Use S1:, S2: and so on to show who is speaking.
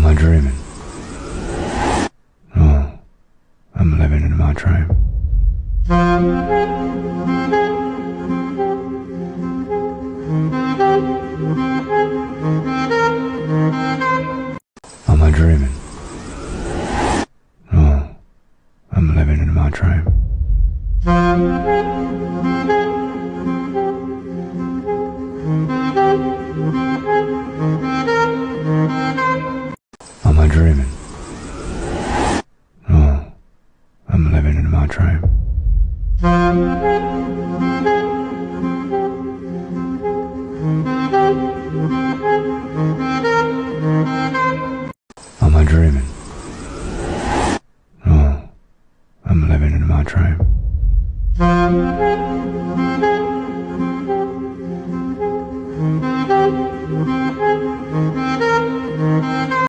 S1: I dreaming? No, I'm living in my dream. Am I dreaming? No, I'm living in my dream. Am I dreaming? No, I'm living in my dream. Am I dreaming? No, I'm living in my dream.